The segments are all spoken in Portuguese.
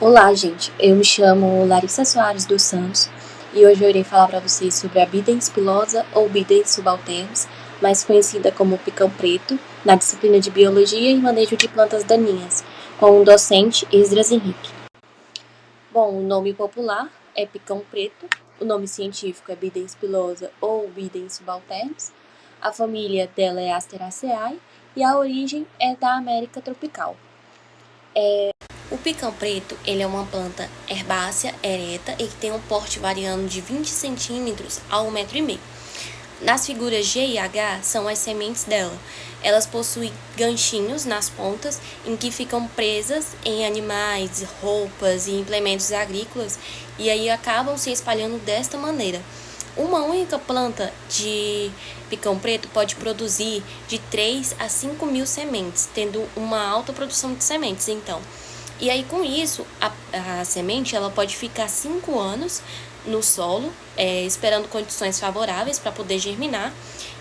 Olá, gente. Eu me chamo Larissa Soares dos Santos e hoje eu irei falar para vocês sobre a Bidens pilosa ou Bidens subalternos, mais conhecida como picão preto, na disciplina de Biologia e Manejo de Plantas Daninhas, com o docente Esdras Henrique. Bom, o nome popular é picão preto, o nome científico é Bidens pilosa ou Bidens subalternos, a família dela é Asteraceae e a origem é da América tropical. O picão preto, ele é uma planta herbácea, ereta e que tem um porte variando de 20 centímetros a 1,5 m. Nas figuras G e H são as sementes dela. Elas possuem ganchinhos nas pontas em que ficam presas em animais, roupas e implementos agrícolas e aí acabam se espalhando desta maneira. Uma única planta de picão preto pode produzir de 3 a 5 mil sementes, tendo uma alta produção de sementes, então. E aí, com isso, a semente ela pode ficar 5 anos no solo, esperando condições favoráveis para poder germinar.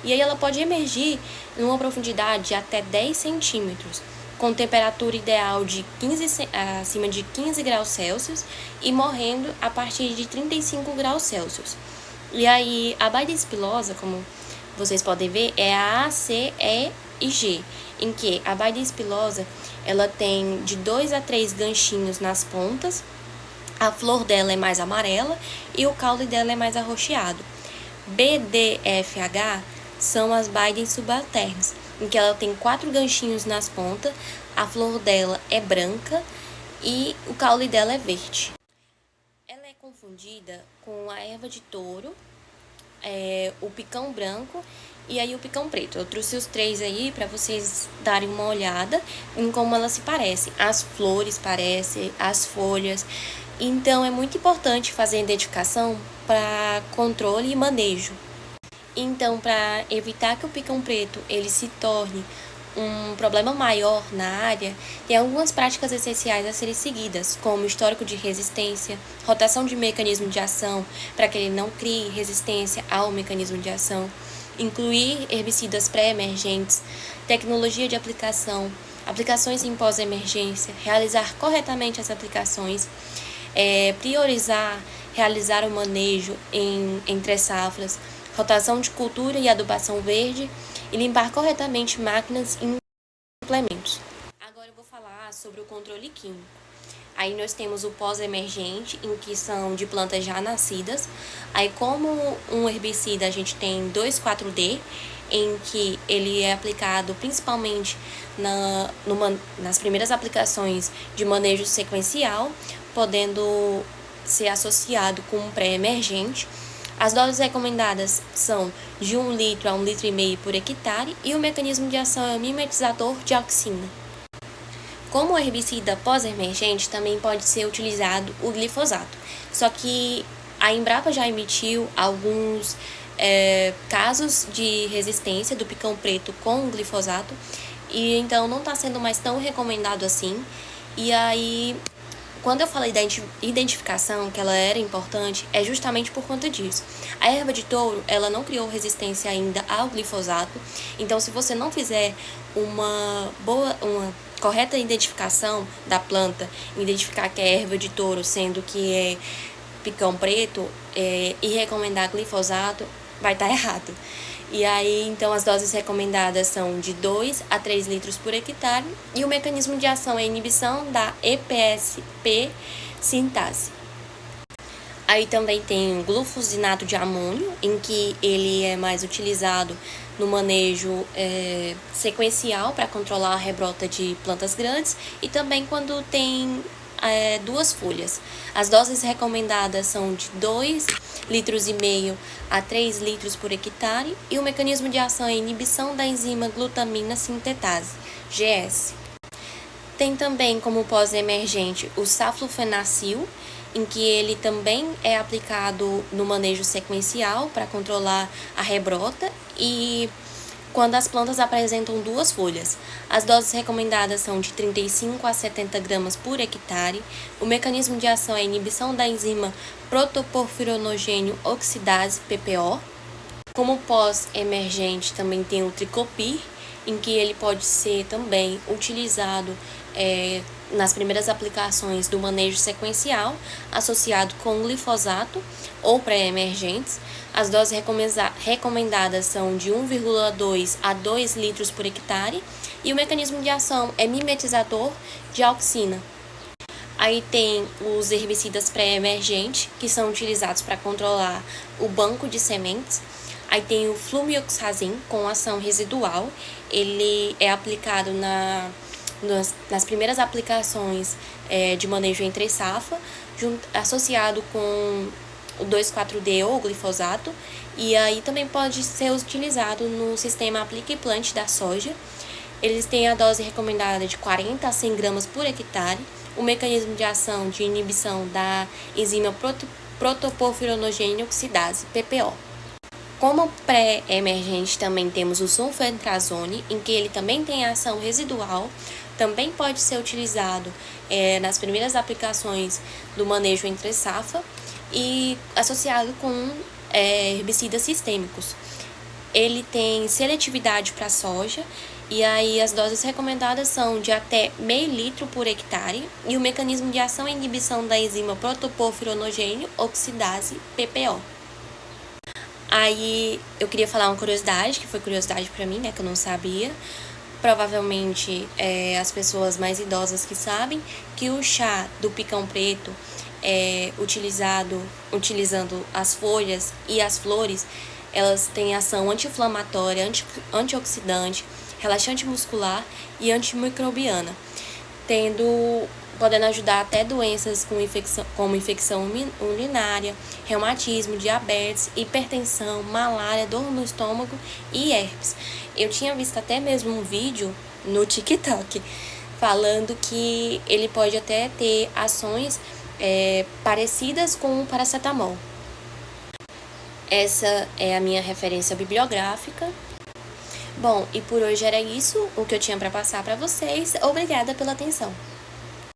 E aí ela pode emergir numa profundidade de até 10 centímetros, com temperatura ideal de acima de 15 graus Celsius e morrendo a partir de 35 graus Celsius. E aí, a Bidens pilosa, como vocês podem ver, é a A, C, E e G, em que a Bidens pilosa ela tem de 2 a 3 ganchinhos nas pontas, a flor dela é mais amarela e o caule dela é mais arroxeado. B, D, F, H são as Bidens subalternas, em que ela tem 4 ganchinhos nas pontas, a flor dela é branca e o caule dela é verde. Ela é confundida com a erva de touro, o picão branco e aí o picão preto. Eu trouxe os três aí para vocês darem uma olhada em como elas se parecem. As flores parecem, as folhas. Então é muito importante fazer a identificação para controle e manejo. Então, para evitar que o picão preto ele se torne um problema maior na área, tem algumas práticas essenciais a serem seguidas, como histórico de resistência, rotação de mecanismo de ação, para que ele não crie resistência ao mecanismo de ação, incluir herbicidas pré-emergentes, tecnologia de aplicação, aplicações em pós-emergência, realizar corretamente as aplicações, priorizar, realizar o manejo entre safras, rotação de cultura e adubação verde e limpar corretamente máquinas e implementos. Agora eu vou falar sobre o controle químico. Aí nós temos o pós-emergente, em que são de plantas já nascidas. Aí como um herbicida a gente tem 2,4-D, em que ele é aplicado principalmente nas primeiras aplicações de manejo sequencial, podendo ser associado com um pré-emergente. As doses recomendadas são de 1 litro a 1,5 litro por hectare e o mecanismo de ação é o mimetizador de auxina. Como herbicida pós-emergente, também pode ser utilizado o glifosato. Só que a Embrapa já emitiu alguns casos de resistência do picão preto com o glifosato e então não está sendo mais tão recomendado assim. E aí, quando eu falei da identificação, que ela era importante, é justamente por conta disso. A erva de touro, ela não criou resistência ainda ao glifosato, então se você não fizer uma correta identificação da planta, identificar que é erva de touro, sendo que é picão preto, e recomendar glifosato, vai estar errado. E aí, então, as doses recomendadas são de 2 a 3 litros por hectare e o mecanismo de ação é a inibição da EPSP sintase. Aí também tem o glufosinato de amônio, em que ele é mais utilizado no manejo sequencial para controlar a rebrota de plantas grandes e também quando tem 2 folhas. As doses recomendadas são de 2,5 litros a 3 litros por hectare e o mecanismo de ação é a inibição da enzima glutamina sintetase, GS. Tem também como pós-emergente o saflufenacil, em que ele também é aplicado no manejo sequencial para controlar a rebrota e quando as plantas apresentam 2 folhas. As doses recomendadas são de 35 a 70 gramas por hectare. O mecanismo de ação é a inibição da enzima protoporfironogênio oxidase, PPO. Como pós-emergente também tem o tricopir, em que ele pode ser também utilizado nas primeiras aplicações do manejo sequencial associado com glifosato ou pré-emergentes. As doses recomendadas são de 1,2 a 2 litros por hectare e o mecanismo de ação é mimetizador de auxina. Aí tem os herbicidas pré-emergentes, que são utilizados para controlar o banco de sementes. Aí tem o flumioxazin, com ação residual. Ele é aplicado nas primeiras aplicações de manejo entre safra, associado com o 2,4-D ou glifosato. E aí também pode ser utilizado no sistema aplica e plante da soja. Eles têm a dose recomendada de 40 a 100 gramas por hectare. O mecanismo de ação de inibição da enzima protoporfironogênio oxidase, PPO. Como pré-emergente também temos o sulfentrazone, em que ele também tem ação residual, também pode ser utilizado nas primeiras aplicações do manejo entre safra e associado com herbicidas sistêmicos. Ele tem seletividade para soja e aí as doses recomendadas são de até meio litro por hectare e o mecanismo de ação é inibição da enzima protoporfironogênio oxidase, PPO. Aí eu queria falar uma curiosidade, que foi curiosidade para mim, né, que eu não sabia. Provavelmente as pessoas mais idosas que sabem que o chá do picão preto utilizando as folhas e as flores, elas têm ação anti-inflamatória, antioxidante, relaxante muscular e antimicrobiana, podendo ajudar até doenças como infecção urinária, reumatismo, diabetes, hipertensão, malária, dor no estômago e herpes. Eu tinha visto até mesmo um vídeo no TikTok falando que ele pode até ter ações parecidas com o paracetamol. Essa é a minha referência bibliográfica. Bom, e por hoje era isso o que eu tinha para passar para vocês. Obrigada pela atenção.